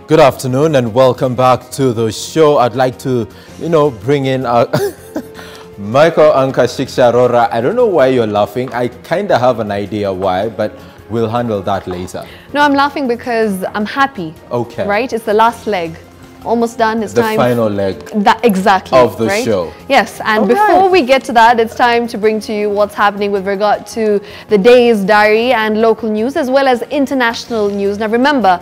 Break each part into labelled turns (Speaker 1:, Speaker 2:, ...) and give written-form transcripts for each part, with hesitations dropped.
Speaker 1: Good afternoon and welcome back to the show. I'd like to, bring in Michael Anka Shiksharora. I don't know why you're laughing. I kind of have an idea why, but we'll handle that later.
Speaker 2: No, I'm laughing because I'm happy.
Speaker 1: Okay.
Speaker 2: Right? It's the last leg. Almost done. It's time.
Speaker 1: The final leg.
Speaker 2: Exactly.
Speaker 1: Of the show.
Speaker 2: Yes. And before we get to that, it's time to bring to you what's happening with regard to the day's diary and local news as well as international news. Now remember,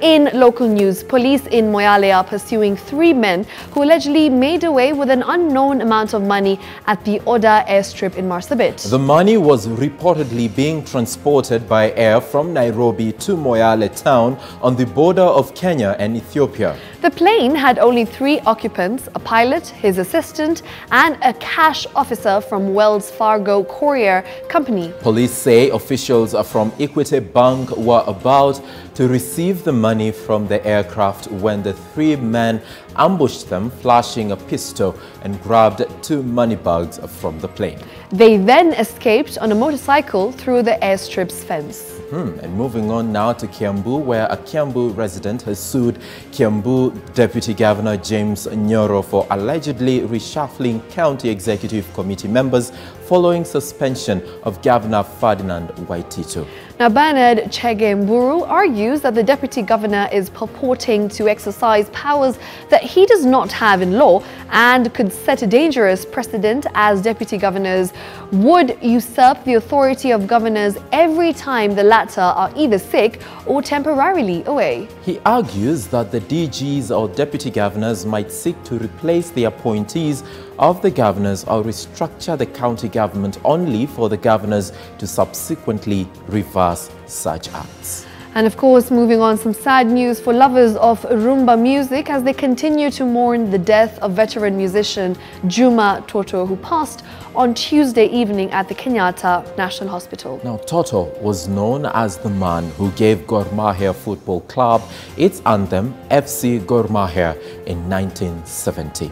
Speaker 2: in local news, police in Moyale are pursuing 3 men who allegedly made away with an unknown amount of money at the Oda airstrip in Marsabit.
Speaker 1: The money was reportedly being transported by air from Nairobi to Moyale town on the border of Kenya and Ethiopia.
Speaker 2: The plane had only 3 occupants, a pilot, his assistant, and a cash officer from Wells Fargo Courier Company.
Speaker 1: Police say officials from Equity Bank were about to receive the money from the aircraft when the 3 men ambushed them, flashing a pistol and grabbed 2 money bags from the plane.
Speaker 2: They then escaped on a motorcycle through the airstrip's fence.
Speaker 1: And moving on now to Kiambu, where a Kiambu resident has sued Kiambu Deputy Governor James Nyoro for allegedly reshuffling County Executive Committee members following suspension of Governor Ferdinand Waititu.
Speaker 2: Now, Bernard Chege argues that the Deputy Governor is purporting to exercise powers that he does not have in law and could set a dangerous precedent as Deputy Governors would usurp the authority of governors every time the latter are either sick or temporarily away.
Speaker 1: He argues that the DGs or Deputy Governors might seek to replace the appointees of the governors or restructure the county government only for the governors to subsequently reverse such acts.
Speaker 2: And of course, moving on, some sad news for lovers of Rumba music as they continue to mourn the death of veteran musician Juma Toto, who passed on Tuesday evening at the Kenyatta National Hospital.
Speaker 1: Now, Toto was known as the man who gave Gor Mahia Football Club its anthem, FC Gor Mahia, in 1970.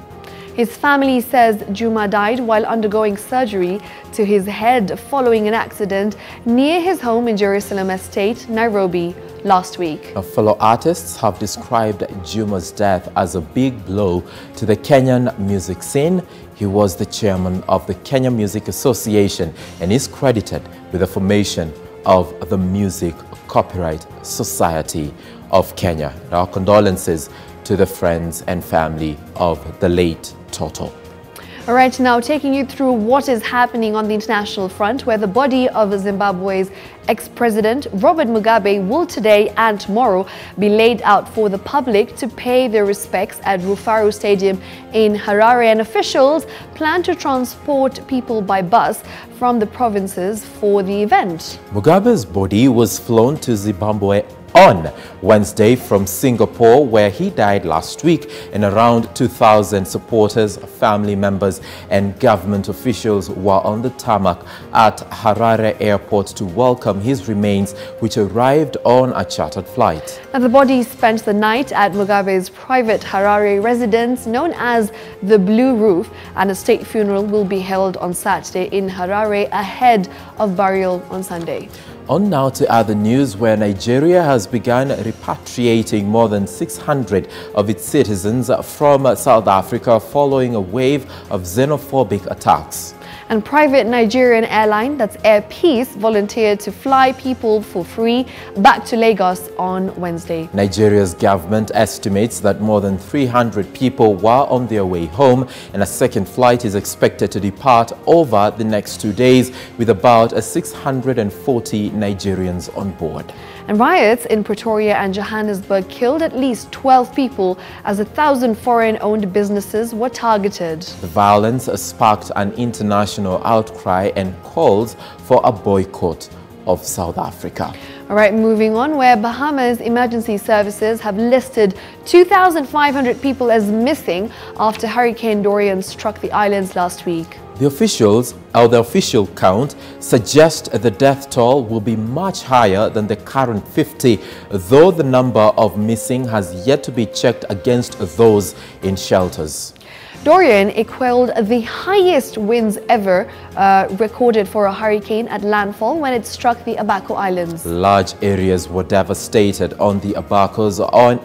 Speaker 2: His family says Juma died while undergoing surgery to his head following an accident near his home in Jerusalem Estate, Nairobi, last week.
Speaker 1: Fellow artists have described Juma's death as a big blow to the Kenyan music scene. He was the chairman of the Kenya Music Association and is credited with the formation of the Music Copyright Society of Kenya. Our condolences to the friends and family of the late Toto.
Speaker 2: All right, now taking you through what is happening on the international front, where the body of Zimbabwe's ex-president Robert Mugabe will today and tomorrow be laid out for the public to pay their respects at Rufaro Stadium in Harare, and officials plan to transport people by bus from the provinces for the event.
Speaker 1: Mugabe's body was flown to Zimbabwe on Wednesday from Singapore, where he died last week, and around 2,000 supporters, family members and government officials were on the tarmac at Harare Airport to welcome his remains, which arrived on a chartered flight.
Speaker 2: And the body spent the night at Mugabe's private Harare residence known as the Blue Roof, and a state funeral will be held on Saturday in Harare ahead of burial on Sunday.
Speaker 1: On now to other news, where Nigeria has begun repatriating more than 600 of its citizens from South Africa following a wave of xenophobic attacks.
Speaker 2: And private Nigerian airline, that's Air Peace, volunteered to fly people for free back to Lagos on Wednesday.
Speaker 1: Nigeria's government estimates that more than 300 people were on their way home, and a second flight is expected to depart over the next 2 days with about 640 Nigerians on board.
Speaker 2: And riots in Pretoria and Johannesburg killed at least 12 people as 1,000 foreign-owned businesses were targeted.
Speaker 1: The violence sparked an international outcry and calls for a boycott of South Africa.
Speaker 2: All right, moving on, where Bahamas emergency services have listed 2,500 people as missing after Hurricane Dorian struck the islands last week.
Speaker 1: The official count suggests the death toll will be much higher than the current 50, though the number of missing has yet to be checked against those in shelters.
Speaker 2: Dorian equaled the highest winds ever recorded for a hurricane at landfall when it struck the Abaco Islands.
Speaker 1: Large areas were devastated on the Abacos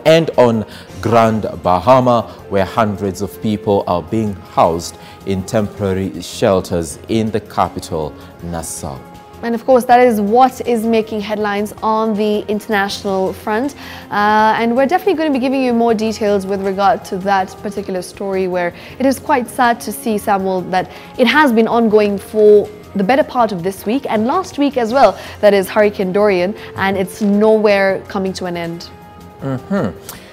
Speaker 1: and on Grand Bahama, where hundreds of people are being housed in temporary shelters in the capital, Nassau.
Speaker 2: And of course, that is what is making headlines on the international front. And we're definitely going to be giving you more details with regard to that particular story, where it is quite sad to see, Samuel, that it has been ongoing for the better part of this week and last week as well. That is Hurricane Dorian, and it's nowhere coming to an end.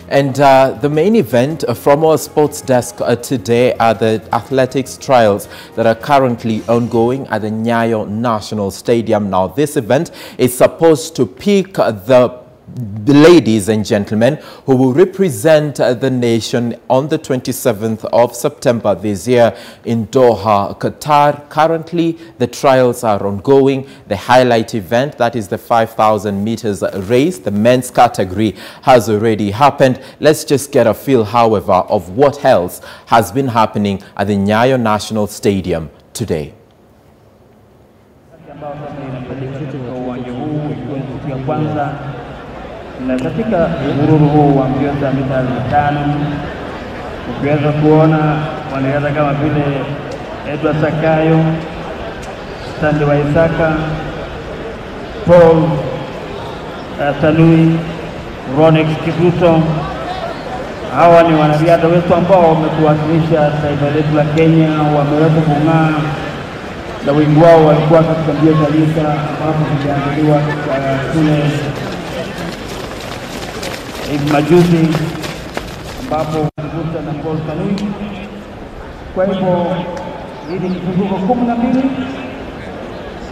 Speaker 1: And the main event from our sports desk today are the athletics trials that are currently ongoing at the Nyayo National Stadium. Now, this event is supposed to pick the ladies and gentlemen who will represent the nation on the 27th of September this year in Doha, Qatar. Currently, the trials are ongoing. The highlight event, that is the 5,000 meters race, the men's category, has already happened. Let's just get a feel, however, of what else has been happening at the Nyayo National Stadium today.
Speaker 3: Na katika msururu huu wa mbio za mita 5 ukiweza kuona wanariadha kama vile Edward Sakayo, Stanley Waisaka, Paul Tanui, Ronex Kipruto. Hawa ni wanariadha wetu ambao wametuwakilisha taifa letu la Kenya, wameweza kung'aa na wengi wao walikuwa katika mbio za lisa ambapo ziliandaliwa kule majuzi ambapo Kipruto na Paul Tanui. Kwa hivyo hili ni kifunguko 12.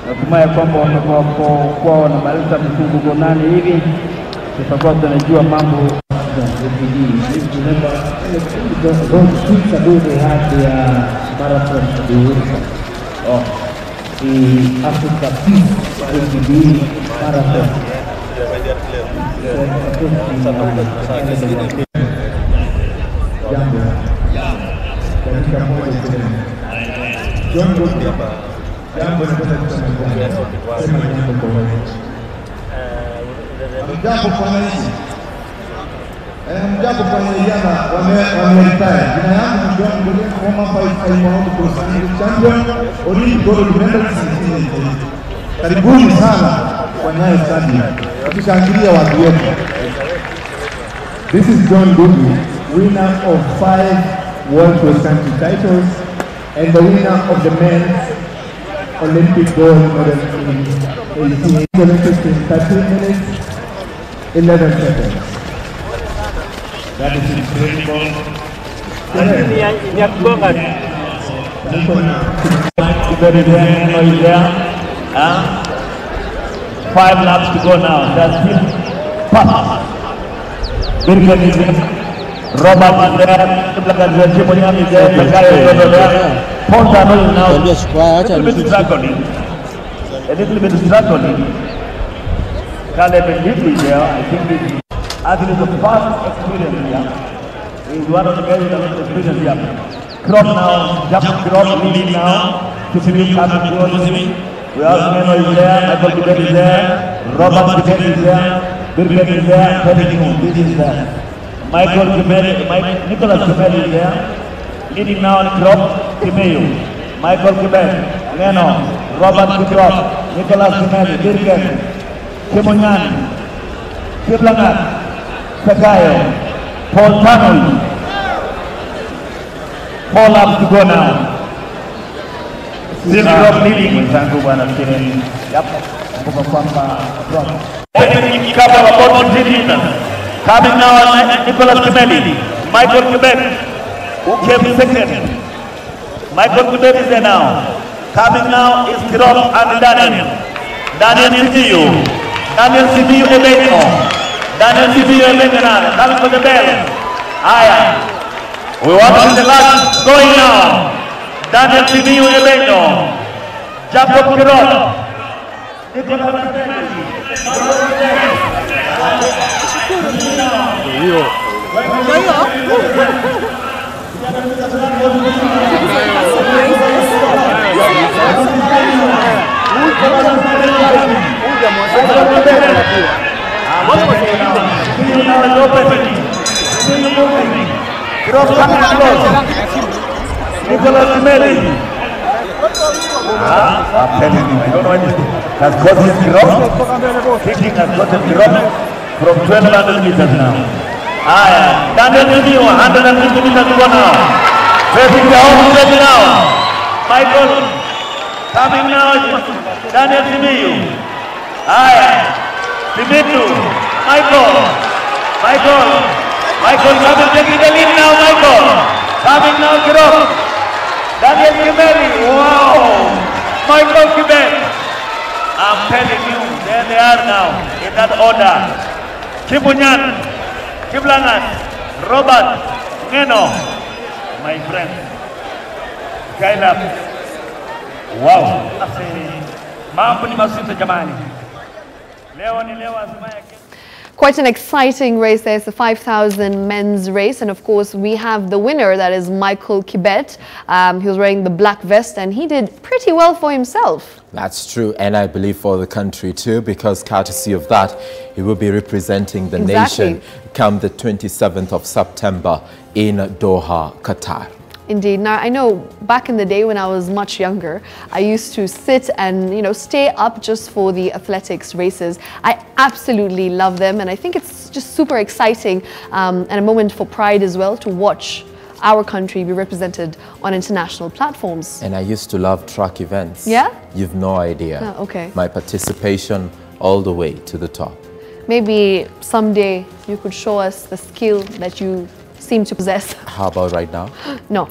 Speaker 3: Natumai kwamba watakuwa wanamaliza vifunguko 8 hivi, tutakuwa tunajua mambo the Africa Peace Marathon.
Speaker 4: Mjapo kwa riadha wameretire. Jina yangu ni John Ngoleni, former 5-time world cross-country champion, Olympic gold medalist. Karibuni sana kwa Nyayo Stadium. Tukishangilia watu wetu. This is John Ngoleni, winner of 5 world cross-country titles and the winner of the men's Olympic gold medal in 18 Olympics in 13 minutes, 11 seconds. That is incredible.
Speaker 3: Five laps to go now. That's it. Birken is there. Robert is there. Chimonyam is there. Sakayo is there. Pontano is now a little bit struggling. Caleb is there. I think actually the first experience here. He's one of the guys that has experience here. Crop now, jump crop leading now. To finish up towards me. We have Meno is there, Michael Kibet is there, Robert Kibet is there, Birken is there, this is there. Nicholas Kibet is there. Leading now on crop, Timeyo. Michael Kibet, Meno, Robert Kibet, Nicholas Kibet, Birken, Kimonyan, Kiblangat, Sakayo, Paul Tanui. 4 laps to go now. Still drop leading with Sangu Banakirin. Yep. Coming now, Nicholas Kibet, Michael Kibet, who came second. Michael Kibet is there now. Coming now is Kirop and Daniel. Daniel Sibiu. Daniel Sibiu Ebeno. Daniel Sibiu Ebeno. Coming for the bell. Aya. We want to see the last going now. Daniel Sibiu Ebeno. Jacob Kirop. Nicholas Mary. I'm telling you, I don't know anything. Has got his drop. Thinking has got a drop from 1200 meters now. Daniel Jimmy, 150 meters to go now. Facing the home stretch now. Michael coming now. Daniel Jimmy. Dimitu. Michael coming, taking the lead now. Michael coming now. Drop. Daniel Kimeli, wow! Michael Quebec. I'm telling you, there they are now, in that order. Kibunyan, Kiblangat, Robert, Ngeno, my friend. Kailap. Wow! Mambo ni mazito jamani. Leo ni leo azimaya.
Speaker 2: Quite an exciting race there. It's the 5,000 men's race. And of course, we have the winner, that is Michael Kibet. He was wearing the black vest and he did pretty well for himself.
Speaker 1: That's true. And I believe for the country too, because courtesy of that, he will be representing the nation come the 27th of September in Doha, Qatar.
Speaker 2: Indeed. Now, I know back in the day when I was much younger, I used to sit and, stay up just for the athletics races. I absolutely love them, and I think it's just super exciting and a moment for pride as well to watch our country be represented on international platforms.
Speaker 1: And I used to love track events.
Speaker 2: Yeah?
Speaker 1: You've no idea.
Speaker 2: Oh, okay.
Speaker 1: My participation all the way to the top.
Speaker 2: Maybe someday you could show us the skill that you seem to possess.
Speaker 1: How about right now?
Speaker 2: No.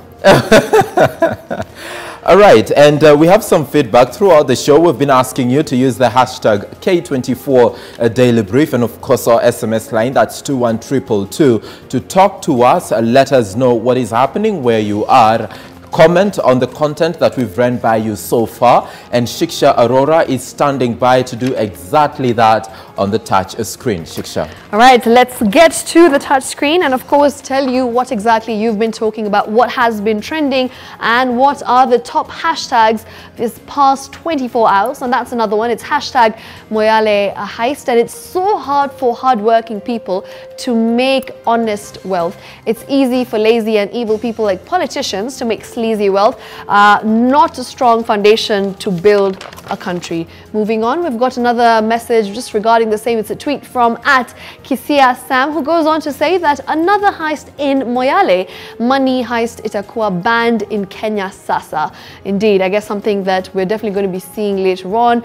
Speaker 1: All right, and we have some feedback throughout the show. We've been asking you to use the hashtag K24 Daily Brief, and of course our SMS line, that's 21222, to talk to us, let us know what is happening where you are. Comment on the content that we've run by you so far, and Shiksha Arora is standing by to do exactly that on the touch screen. Shiksha. All
Speaker 2: right, let's get to the touch screen and of course tell you what exactly you've been talking about, what has been trending and what are the top hashtags this past 24 hours. And that's another one. It's hashtag Moyale Heist, and it's so hard for hardworking people to make honest wealth. It's easy for lazy and evil people like politicians to make sleazy wealth, not a strong foundation to build a country. Moving on, we've got another message just regarding the same. It's a tweet from @Kisia Sam, who goes on to say that another heist in Moyale, money heist itakuwa banned in Kenya sasa. Indeed, I guess something that we're definitely going to be seeing later on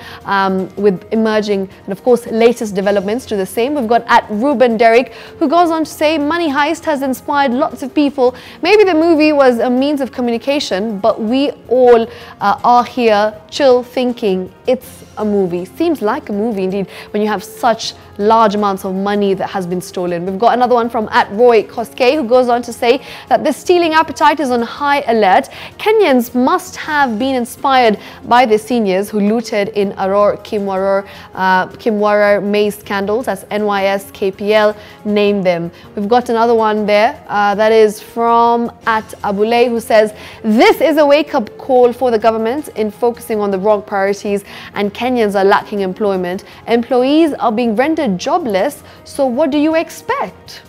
Speaker 2: with emerging and of course latest developments to the same. We've got @Ruben Derrick, who goes on to say money heist has inspired lots of people. Maybe the movie was a means of communication, but we all are here chill thinking it's a movie. Seems like a movie indeed when you have such large amounts of money that has been stolen. We've got another one from @Roy Koske, who goes on to say that the stealing appetite is on high alert. Kenyans must have been inspired by the seniors who looted in Aror Kimwarar maize scandals, as NYS KPL named them. We've got another one there that is from @Abule, who says this is a wake-up call for the government in focusing on the wrong priorities, and Kenyans are lacking employment. Employees are being rendered jobless, so what do you expect?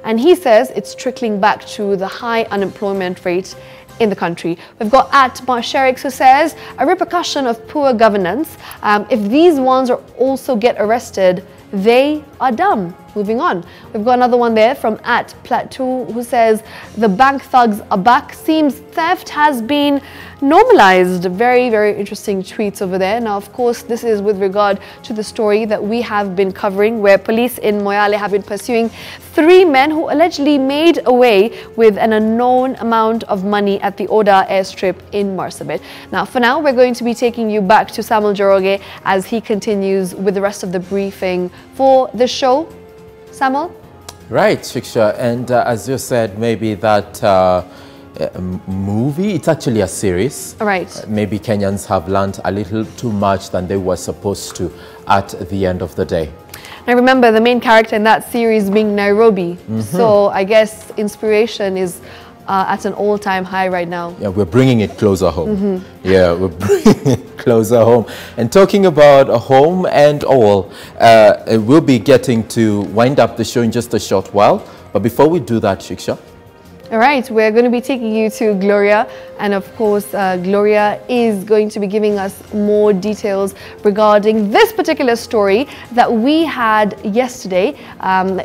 Speaker 2: And he says it's trickling back to the high unemployment rate in the country. We've got @Marsherix, who says a repercussion of poor governance. If these ones are also get arrested, they are dumb. Moving on, we've got another one there from @Plateau, who says the bank thugs are back. Seems theft has been normalized. Very, very interesting tweets over there. Now, of course, this is with regard to the story that we have been covering, where police in Moyale have been pursuing 3 men who allegedly made away with an unknown amount of money at the Oda airstrip in Marsabit. Now, for now, we're going to be taking you back to Samuel Joroge as he continues with the rest of the briefing for the show. Samuel?
Speaker 1: Right, Shiksha, and as you said, maybe that movie, it's actually a series.
Speaker 2: Right.
Speaker 1: Maybe Kenyans have learned a little too much than they were supposed to at the end of the day.
Speaker 2: Now remember, the main character in that series being Nairobi. So I guess inspiration is at an all-time high right now.
Speaker 1: Yeah, we're bringing it closer home. Yeah, we're bringing it closer home. And talking about a home and all, we'll be getting to wind up the show in just a short while. But before we do that, Shiksha.
Speaker 2: All right, we're going to be taking you to Gloria, and of course Gloria is going to be giving us more details regarding this particular story that we had yesterday.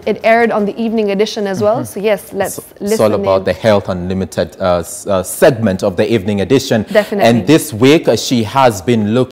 Speaker 2: It aired on the evening edition as well, so yes, let's listen.
Speaker 1: It's all about the Health Unlimited segment of the evening edition.
Speaker 2: Definitely.
Speaker 1: And this week she has been looking